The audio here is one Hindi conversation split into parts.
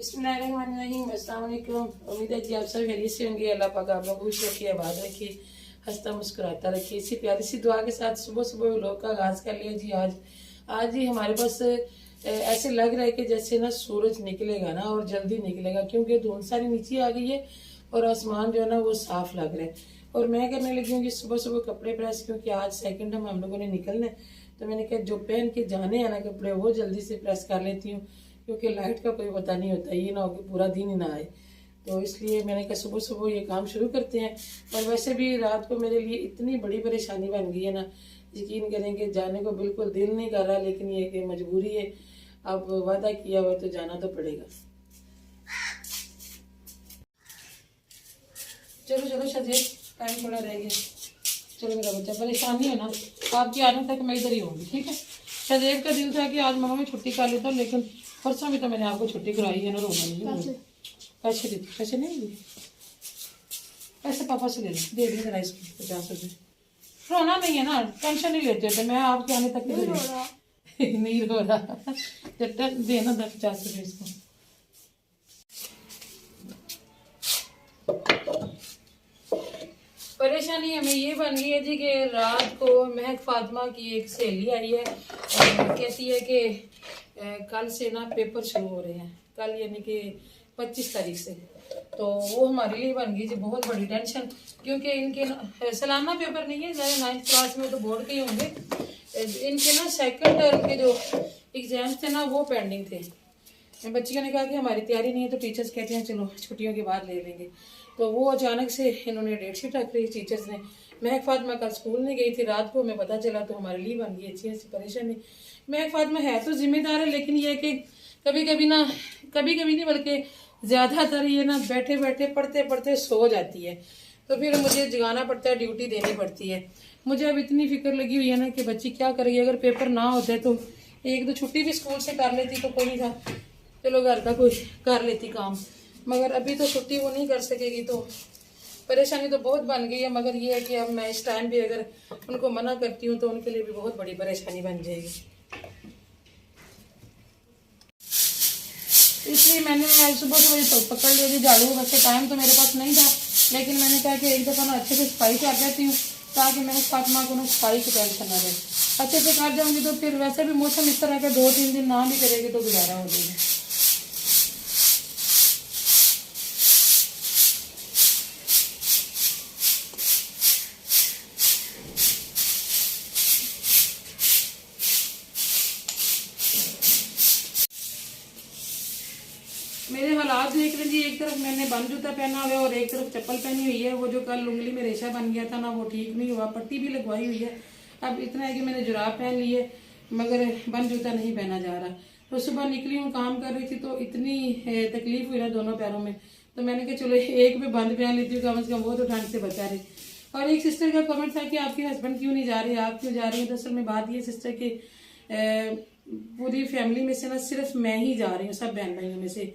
बिस्मिल्लाहिर्रहमानिर्रहीम। अस्सलाम वालेकुम। उम्मीद है कि आप सब खैरियत से होंगे। अल्लाह पाक आप लोग खुश रखिए, आबाद रखिए, हंसता मुस्कुराता रखिए। इसी प्यारी सी दुआ के साथ सुबह सुबह व्लॉग का आगाज़ कर लिया जी। आज ही हमारे पास ऐसे लग रहा है कि जैसे ना सूरज निकलेगा ना, और जल्दी निकलेगा, क्योंकि धुंध सारी नीचे आ गई है और आसमान जो है ना वो साफ लग रहा है। और मैं करने लगी हूँ कि सुबह सुबह कपड़े प्रेस, क्योंकि आज सेकंड हम लोगों ने निकलना है। तो मैंने कहा जो पहन के जाने हैं ना कपड़े वो जल्दी से प्रेस कर लेती हूँ, क्योंकि लाइट का कोई पता नहीं होता, ये ना हो कि पूरा दिन ही ना आए। तो इसलिए मैंने कहा सुबह सुबह ये काम शुरू करते हैं। और वैसे भी रात को मेरे लिए इतनी बड़ी परेशानी बन गई है ना, यकीन करेंगे जाने को बिल्कुल दिल नहीं कर रहा, लेकिन ये कि मजबूरी है, अब वादा किया हुआ तो जाना तो पड़ेगा। चलो चलो शजे, टाइम थोड़ा रह गया। चलो मेरा बच्चा, परेशानी है ना आपकी आने तक मैं इधर ही होंगी, ठीक है। शजेब का दिल था कि आज मम्मा मैं छुट्टी कर लेता हूँ, लेकिन परसों भी तो मैंने आपको छुट्टी कराई है ना, रोना नहीं। पैसे दे, पैसे नहीं दिए, पैसे पापा से ले लो, दे दें जरा इसको 50 रुपये। रोना नहीं है ना, टेंशन नहीं लेते थे, मैं आपके आने तक नहीं रो रहा देना 50 रुपये इसको। परेशानी हमें ये बन गई है जी कि रात को महक फातिमा की एक सहेली आई है और कहती है कि कल से ना पेपर शुरू हो रहे हैं, कल यानी कि 25 तारीख से। तो वो हमारे लिए बन गई जी बहुत बड़ी टेंशन, क्योंकि इनके सालाना पेपर नहीं है, चाहे 9th क्लास में तो बोर्ड के ही होंगे। इनके ना सेकंड टर्म के जो एग्जाम्स थे ना वो पेंडिंग थे। बच्चियों ने कहा कि हमारी तैयारी नहीं है, तो टीचर्स कहते हैं चलो छुट्टियों के बाद ले लेंगे। तो वो अचानक से इन्होंने डेट शीट रख ली टीचर्स ने। महक फातिमा कल स्कूल नहीं गई थी, रात को हमें पता चला, तो हमारे लिए बन गई अच्छी ऐसी परेशानी। महक फातिमा है तो जिम्मेदार है, लेकिन ये है कि कभी कभी नहीं बल्कि ज़्यादातर ये ना बैठे बैठे पढ़ते पढ़ते सो जाती है, तो फिर मुझे जगाना पड़ता है, ड्यूटी देनी पड़ती है। मुझे अब इतनी फिक्र लगी हुई है ना कि बच्ची क्या करेगी। अगर पेपर ना होते तो एक दो छुट्टी भी स्कूल से कर लेती तो कोई नहीं था, चलो घर का कोई कर लेती काम, मगर अभी तो छुट्टी वो नहीं कर सकेगी, तो परेशानी तो बहुत बन गई है। मगर ये है कि अब मैं इस टाइम भी अगर उनको मना करती हूँ तो उनके लिए भी बहुत बड़ी परेशानी बन जाएगी। इसलिए मैंने आज सुबह सुबह तो पकड़ लिया जी झाड़ू। वैसे टाइम तो मेरे पास नहीं था, लेकिन मैंने कहा कि एक दफ़ा ना अच्छे से सफाई कर देती हूँ, ताकि मैं फातिमा को ना सफाई की टेंशन ना रहे। अच्छे से कर जाऊँगी तो फिर वैसे भी मौसम इस तरह के 2-3 दिन ना भी करेगी तो गुजारा हो जाएगा। मेरे हालात देख रहे जी, एक तरफ मैंने बंद जूता पहना हुआ है और एक तरफ चप्पल पहनी हुई है। वो जो कल उंगली में रेशा बन गया था ना, वो ठीक नहीं हुआ, पट्टी भी लगवाई हुई है। अब इतना है कि मैंने जुराब पहन ली है, मगर बंद जूता नहीं पहना जा रहा। तो सुबह निकली हूँ, काम कर रही थी, तो इतनी तकलीफ हुई ना दोनों पैरों में, तो मैंने कहा चलो एक में बंद पहन लेती हूँ, कम से कम वो तो ठंड से बचा रही। और एक सिस्टर का कमेंट था कि आपके हस्बैंड क्यों नहीं जा रहे, आप क्यों जा रही हैं। तो असल में बात ये सिस्टर की पूरी फैमिली में से ना सिर्फ मैं ही जा रही हूँ, सब बहन भाइयों में से।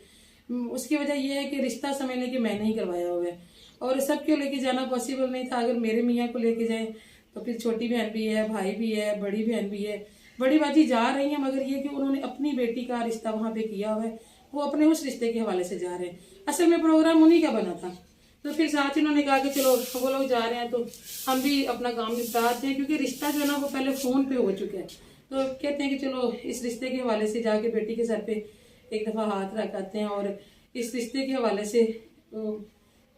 उसकी वजह यह है कि रिश्ता समझने कि मैंने ही करवाया हुआ है, और सबको लेके जाना पॉसिबल नहीं था। अगर मेरे मियाँ को लेके जाएं तो फिर छोटी बहन भी है, भाई भी है, बड़ी बहन भी है। बड़ी बाजी जा रही है, मगर ये कि उन्होंने अपनी बेटी का रिश्ता वहाँ पे किया हुआ है, वो अपने उस रिश्ते के हवाले से जा रहे हैं। असल में प्रोग्राम उन्हीं का बना था, तो फिर साथ ही उन्होंने कहा कि चलो वो लोग जा रहे हैं तो हम भी अपना काम निपटाते हैं, क्योंकि रिश्ता जो है ना वो पहले फ़ोन पे हो चुका है। तो कहते हैं कि चलो इस रिश्ते के हवाले से जाके बेटी के सर पे एक दफ़ा हाथ रखाते हैं, और इस रिश्ते के हवाले से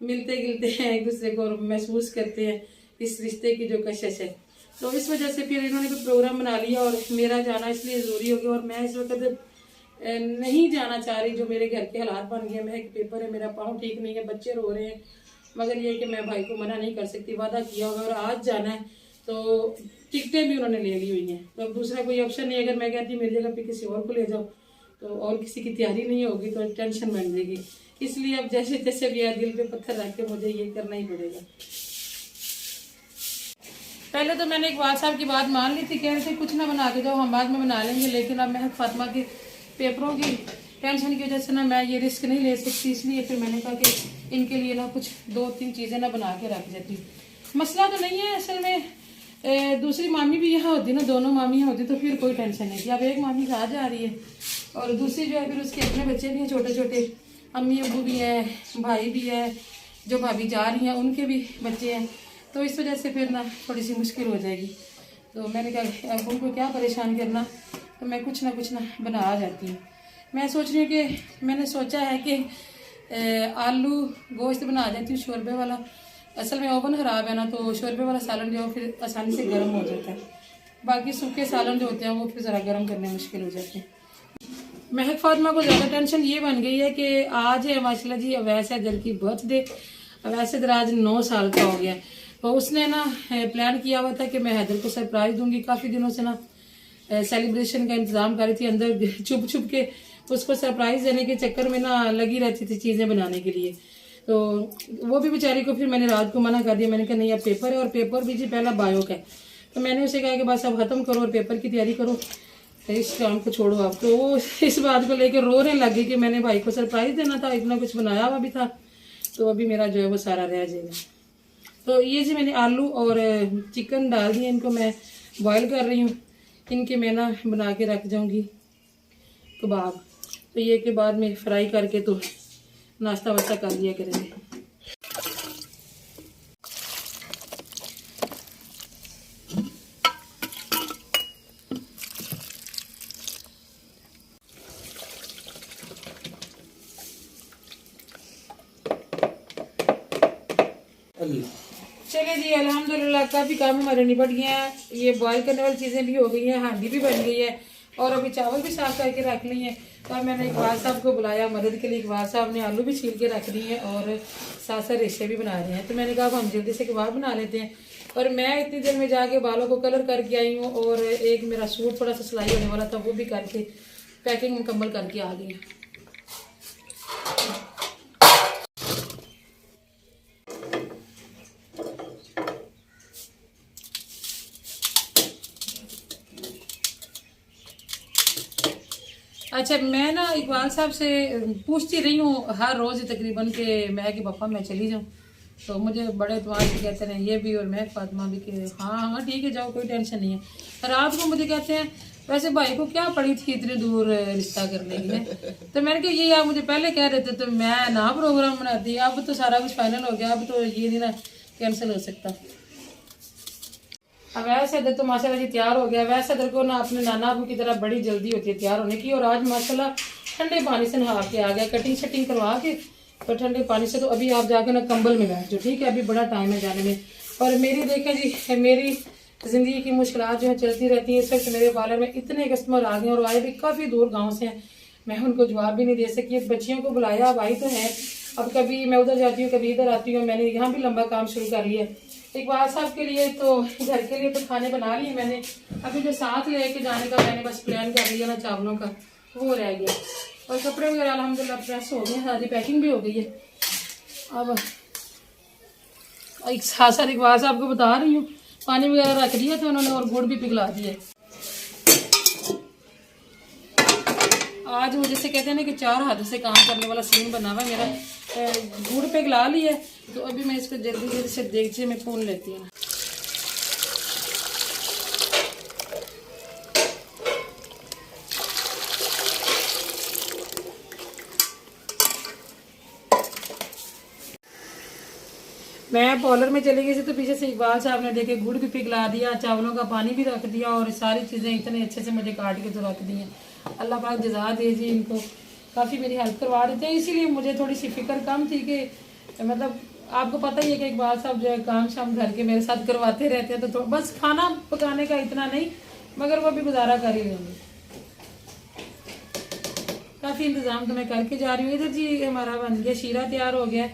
मिलते गिलते हैं एक दूसरे को, और महसूस करते हैं इस रिश्ते की जो कशिश है। तो इस वजह से फिर इन्होंने भी प्रोग्राम बना लिया, और मेरा जाना इसलिए ज़रूरी हो गया। और मैं इस वक्त नहीं जाना चाह रही, जो मेरे घर के हालात बन गए। मैं एक पेपर है, मेरा पाँव ठीक नहीं है, बच्चे रो रहे हैं, मगर ये कि मैं भाई को मना नहीं कर सकती, वादा किया होगा और आज जाना है। तो टिकटें भी उन्होंने ले ली हुई हैं, तो अब दूसरा कोई ऑप्शन नहीं। अगर मैं कहती मेरी जगह पे किसी और को ले जाओ तो और किसी की तैयारी नहीं होगी तो टेंशन बन जाएगी। इसलिए अब जैसे जैसे भी दिल पे पत्थर रख के मुझे ये करना ही पड़ेगा। पहले तो मैंने एक वाल साहब की बात मान ली थी, कह रहे थे कुछ ना बना के जाओ, हम बाद में बना लेंगे, लेकिन अब महक फातिमा के पेपरों की टेंशन की वजह से ना मैं ये रिस्क नहीं ले सकती। इसलिए फिर मैंने कहा कि इनके लिए ना कुछ 2-3 चीज़ें ना बना के रख देती। मसला तो नहीं है, असल में दूसरी मामी भी यहाँ होती ना, दोनों मामियाँ होती तो फिर कोई टेंशन नहीं थी। अब एक मामी आ जा रही है और दूसरी जो है फिर उसके अपने बच्चे भी हैं छोटे छोटे, अम्मी अब्बू भी है, भाई भी है, जो भाभी जा रही हैं उनके भी बच्चे हैं। तो इस वजह से फिर ना थोड़ी सी मुश्किल हो जाएगी। तो मैंने कहा अब उनको क्या परेशान करना, तो मैं कुछ ना बना आ जाती हूँ। मैं सोच रही हूँ कि मैंने सोचा है कि आलू गोश्त बना जाती हूँ शोरबे वाला। असल में ओवन ख़राब है ना, तो शोरबे वाला सालन जो फिर आसानी से गर्म हो जाता है। बाकी सूखे सालन जो होते हैं वो फिर ज़रा गर्म करने मुश्किल हो जाते हैं। महक फातिमा को ज़्यादा टेंशन ये बन गई है कि आज है माशाल्लाह जी अवैस हैदर की बर्थडे। अवैस हैदर आज 9 साल का हो गया। तो उसने ना प्लान किया हुआ था कि मैं हैदर को सरप्राइज़ दूंगी। काफ़ी दिनों से ना सेलिब्रेशन का इंतज़ाम कर रही थी, अंदर छुप छुप के उसको सरप्राइज़ देने के चक्कर में ना लगी रहती थी चीज़ें बनाने के लिए। तो वो भी बेचारी को फिर मैंने रात को मना कर दिया। मैंने कहा नहीं, अब पेपर है और पेपर भी जी पहला बायो का है। तो मैंने उसे कहा कि बस अब ख़त्म करो और पेपर की तैयारी करो, इस काम को छोड़ो आप। तो वो इस बात को लेकर रोने लगी कि मैंने भाई को सरप्राइज़ देना था, इतना कुछ बनाया हुआ भी था, तो अभी मेरा जो है वो सारा रह जाएगा। तो ये जी मैंने आलू और चिकन डाल दिए, इनको मैं बॉईल कर रही हूँ। इनके मैं ना बना के रख जाऊँगी कबाब। तो ये के बाद में फ्राई करके तो नाश्ता वास्ता कर लिया करेंगे। चले जी अल्हम्दुलिल्लाह काफ़ी काम हमारे निपट गए हैं। ये बॉईल करने वाली चीज़ें भी हो गई हैं, हांडी भी बन गई है और अभी चावल भी साफ करके रख ली हैं। तो मैंने इकबाल साहब को बुलाया मदद के लिए। इकबाल साहब ने आलू भी छील के रख दिए हैं और साथ साथ रेशे भी बना रहे हैं। तो मैंने कहा हम जल्दी से कबाब बना लेते हैं। और मैं इतनी देर में जाके बालों को कलर करके आई हूँ और एक मेरा सूट थोड़ा सा सिलाई होने वाला था वो भी करके पैकिंग मुकम्मल करके आ गई। अच्छा, मैं ना इकबाल साहब से पूछती रही हूँ हर रोज़ तकरीबन कि मैं कि पापा मैं चली जाऊँ। तो मुझे बड़े एतमाद से कहते हैं ये भी और मैं फातिमा भी कि हाँ ठीक है जाओ, कोई टेंशन नहीं है। रात को मुझे कहते हैं वैसे भाई को क्या पड़ी थी इतनी दूर रिश्ता करने की है। तो मैंने कहा ये आप मुझे पहले कह रहे थे तो मैं ना प्रोग्राम बनाती। अब तो सारा कुछ फाइनल हो गया, अब तो ये नहीं ना कैंसिल हो सकता। अब वैसे इधर तो माशाल्लाह जी तैयार हो गया। वैसे इधर को ना अपने नाना अबू की तरह बड़ी जल्दी होती है तैयार होने की। और आज माशाल्लाह ठंडे पानी से नहा के आ गया, कटिंग शटिंग करवा के तो ठंडे पानी से। तो अभी आप जाके ना कंबल में बैठ जाओ, ठीक है, अभी बड़ा टाइम है जाने में। और मेरी देखें जी मेरी ज़िंदगी की मुश्किलात जो है चलती रहती है। इस वक्त मेरे पार्लर में इतने कस्टमर आ गए और आए भी काफ़ी दूर गाँव से हैं, मैं उनको जवाब भी नहीं दे सकी। बच्चियों को बुलाया, अब आई तो है, अब कभी मैं उधर जाती हूँ कभी इधर आती हूँ। मैंने यहाँ भी लंबा काम शुरू कर लिया। इकबाल साहब के लिए तो घर के लिए तो खाने बना लिए मैंने। अभी जो साथ लेके जाने का मैंने बस प्लान कर लिया ना चावलों का, वो रह गया। और कपड़े वगैरह अल्हम्दुलिल्लाह प्रेस हो गए, सारी पैकिंग भी हो गई है। अब एक साथ साथ इकबाल साहब को बता रही हूँ पानी वगैरह रख दिया था उन्होंने और गुड़ भी पिघला दिया। आज वो जैसे कहते हैं ना कि 4 हाथों से काम करने वाला सीन बना हुआ मेरा। गुड़ पिघला लिया, तो अभी मैं इसको जल्दी जल्दी से देगचे में भून लेती हूँ। मैं पार्लर में चली गई थी तो पीछे से इकबाल साहब ने देखे गुड़ भी पिघला दिया, चावलों का पानी भी रख दिया और सारी चीज़ें इतने अच्छे से मुझे काट के तो रख दी हैं। अल्लाह पाक जज़ा दे जी इनको, काफ़ी मेरी हेल्प करवा रहे थे। इसीलिए मुझे थोड़ी सी फिक्र कम थी कि मतलब आपको पता ही है कि इकबाल साहब जो है काम शाम घर के मेरे साथ करवाते रहते हैं। तो बस खाना पकाने का इतना नहीं, मगर वो भी गुजारा कर ही लेंगे। काफ़ी इंतज़ाम तो मैं करके जा रही हूँ। इधर जी हमारा बन गया, शीरा तैयार हो गया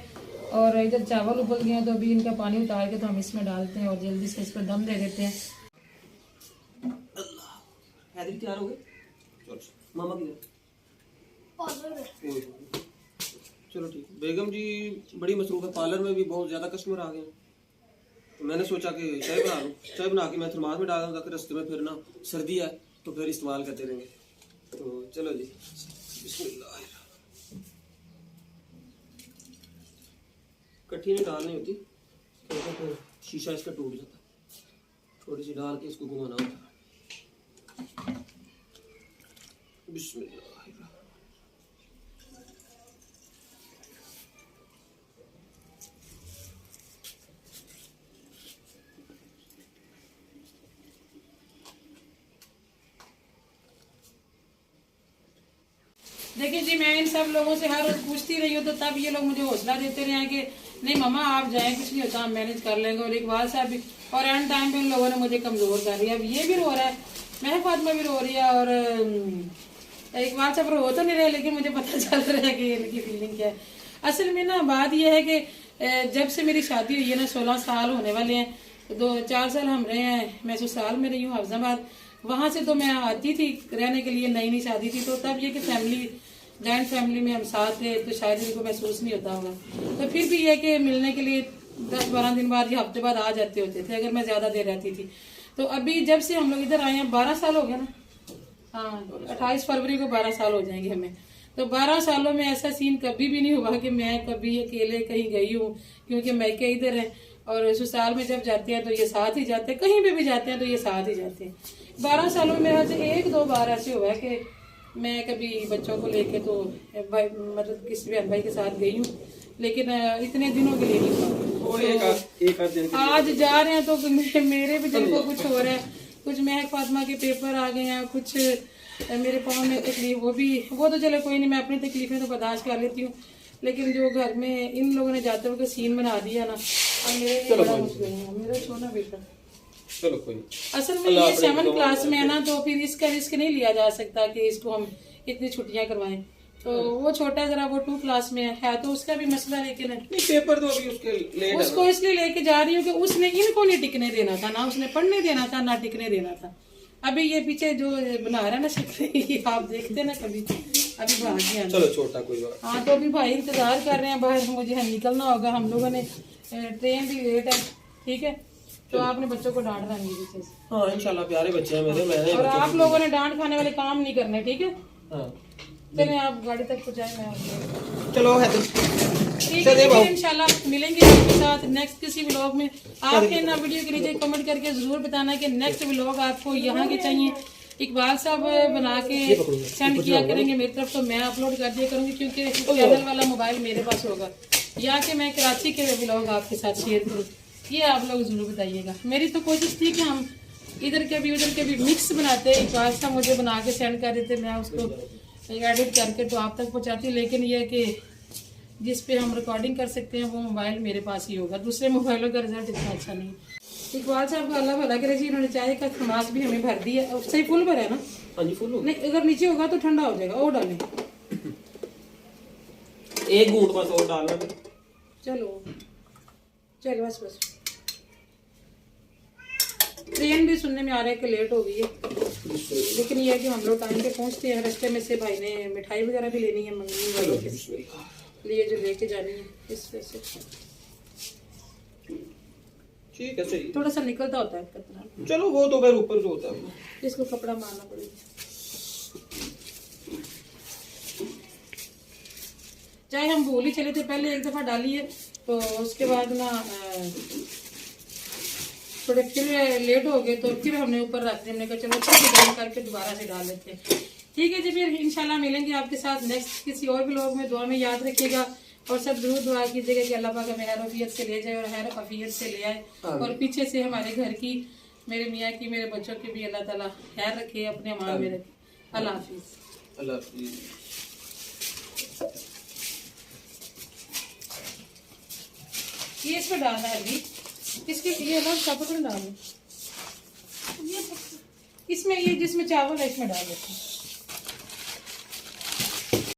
और इधर चावल उबल गए हैं। तो अभी इनका पानी उतार के तो हम इसमें डालते हैं और जल्दी से इस पर दम दे देते हैं। तैयार हो गए मामा की चलो ठीक। बेगम जी बड़ी मसरूफ है, पार्लर में भी बहुत ज़्यादा कस्टमर आ गए हैं। तो मैंने सोचा कि चाय बना लूँ। चाय बना के मैं थर्मास में डाल दूँ ताकि रास्ते में फिर ना सर्दी है तो फिर इस्तेमाल करते रहेंगे। तो चलो जी बिस्मिल्लाह। कट्ठी नहीं डालनी होती क्योंकि फिर शीशा इसका टूट जाता। थोड़ी सी डाल के इसको घुमाना होता। बिस्मिल्लाह। देखिए जी, मैं इन सब लोगों से हर रोज पूछती रही हूँ, तो तब ये लोग मुझे हौसला देते रहे हैं कि नहीं मम्मा आप जाएं, कुछ नहीं होता, हम मैनेज कर लेंगे। और इकबाल साहब भी, और एंड टाइम पे इन लोगों ने मुझे कमजोर कर दिया। अब ये भी रो रहा है, महक फातिमा भी रो रही है, और इकबाल साहब रो तो नहीं रहे, लेकिन मुझे पता चल रहा है कि इनकी फीलिंग क्या है। असल में ना बात यह है कि जब से मेरी शादी हुई है ना, 16 साल होने वाले हैं, 2-4 साल हम रहे हैं, मैं ससुराल में रही हूँ हाफिजाबाद। वहां से तो मैं आती थी रहने के लिए, नई नई शादी थी, तो तब ये कि फैमिली, जॉइंट फैमिली में हम साथ थे, तो शायद इनको महसूस नहीं होता होगा। तो फिर भी ये कि मिलने के लिए 10-12 दिन बाद या हफ्ते बाद आ जाते होते थे, अगर मैं ज्यादा देर रहती थी। तो अभी जब से हम लोग इधर आए हैं, 12 साल हो गए ना, हाँ 28 फरवरी को 12 साल हो जाएंगे हमें। तो 12 सालों में ऐसा सीन कभी भी नहीं हुआ कि मैं कभी अकेले कहीं गई हूँ, क्योंकि मैके इधर है और ससुराल में जब जाते हैं तो ये साथ ही जाते हैं, कहीं पे भी जाते हैं तो ये साथ ही जाते हैं। 12 सालों में मेरे से 1-2 बार ऐसे हुआ है कि मैं कभी बच्चों को लेके तो मतलब किसी बहन भाई के साथ गई हूँ, लेकिन इतने दिनों के लिए नहीं हुआ। तो आज जा रहे हैं तो मेरे भी दिल को कुछ हो रहा है, कुछ महक फातिमा के पेपर आ गए हैं, कुछ मेरे पाँव में तकलीफ, वो तो चलो कोई नहीं, मैं अपनी तकलीफें तो बर्दाश्त कर लेती हूँ, लेकिन जो घर में इन लोगों ने जाते हुए सीन बना दिया ना, अब मेरे लिए बड़ा मुश्किल है। मेरा छोटा बेटा, चलो कोई नहीं, असल में ये 7 क्लास में है ना, तो फिर इसका रिस्क नहीं लिया जा सकता कि इसको हम इतनी छुट्टियां करवाएं। तो वो छोटा जरा, वो 2 क्लास में है तो उसका भी मसला, लेकिन नहीं पेपर तो अभी उसके लेट उसको इसलिए लेके जा रही हूँ कि उसने इनको नहीं टिकने देना था, ना उसने पढ़ने देना था, ना टिकने देना था। अभी ये पीछे जो बना रहा है ना शक्ल, आप देखते ना कभी, अभी भाग गया। चलो छोटा कोई बात। हाँ तो अभी भाई इंतजार कर रहे हैं बाहर, मुझे निकलना होगा, हम लोगों ने ट्रेन भी लेट है, ठीक है। तो आपने बच्चों को डांटना नहीं पीछे से। हाँ इंशाल्लाह, प्यारे बच्चे हैं मेरे, मैंने और आप लोगों ने डांट खाने वाले काम नहीं करने, ठीक है। हाँ चले आप गाड़ी तक पहुँचाए, मैं चलो है तो ठीक है। इंशाल्लाह मिलेंगे आपके साथ नेक्स्ट किसी व्लॉग में। आपके ना वीडियो के नीचे कमेंट करके जरूर बताना कि नेक्स्ट व्लॉग आपको यहाँ के चाहिए। इकबाल साहब बना के सेंड किया करेंगे मेरी तरफ, तो मैं अपलोड कर दिया करूंगी, क्योंकि चैनल वाला मोबाइल मेरे पास होगा, या कि मैं कराची के व्लॉग आपके साथ शेयर करूँ, ये आप लोग जरूर बताइएगा। मेरी तो कोशिश थी कि हम इधर के भी उधर के भी मिक्स बनाते, इकबाल साहब मुझे बना के सेंड कर देते, मैं उसको एडिट करके तो आप तक पहुँचाती, लेकिन यह कि जिस पे हम रिकॉर्डिंग कर सकते हैं वो मोबाइल मेरे पास ही होगा, दूसरे मोबाइलों का रिजल्ट इतना अच्छा नहीं। इकबाल साहब का अल्लाह भला करे जी, इन्होंने चाय का थर्मास भी हमें भर दिया, अब सही फुल भरा है ना? हाँ जी फुल। नहीं अगर नीचे होगा तो ठंडा हो जाएगा, और डालें। एक घूंट बस और डालना। चलो चल बस बस। ट्रेन भी सुनने में आ रहा है कि लेट हो गई है, लेकिन ये है कि हम लोग टाइम पे पहुंचते हैं। रास्ते में से भाई ने मिठाई वगैरह भी लेनी है, मंगनी वालों के लिए जो लेके जानी है, इस वजह से ठीक है सही, थोड़ा सा निकलता होता है कतरा। चलो वो तो फिर ऊपर जो होता है इसको कपड़ा मारना पड़ेगा। चाहे हम भूल ही चले थे, पहले एक दफा डाली है तो उसके बाद ना थोड़े फिर लेट हो गए, तो फिर हमने ऊपर रख दिया। हमने कहा चलो फिर गर्म करके दोबारा से डाल लेते हैं। ठीक है जी, फिर इंशाल्लाह मिलेंगे आपके साथ नेक्स्ट किसी और व्लॉग में। दुआ में याद रखिएगा और सब जरूर दुआ कीजिएगा कि अल्लाह पाक हमें हैर से ले जाए और हैर अफियत से ले आए, और पीछे से हमारे घर की, मेरे मियाँ की, मेरे बच्चों की भी अल्लाह ताला हैर रखे, अपने अमान में रखे। अल्लाह हाफिज। अल्लाह हाफिज। ये इसमें डालना है अभी, इसके ये अलग चावल में डालना, इसमें ये जिसमें चावल है इसमें डाल देते हैं।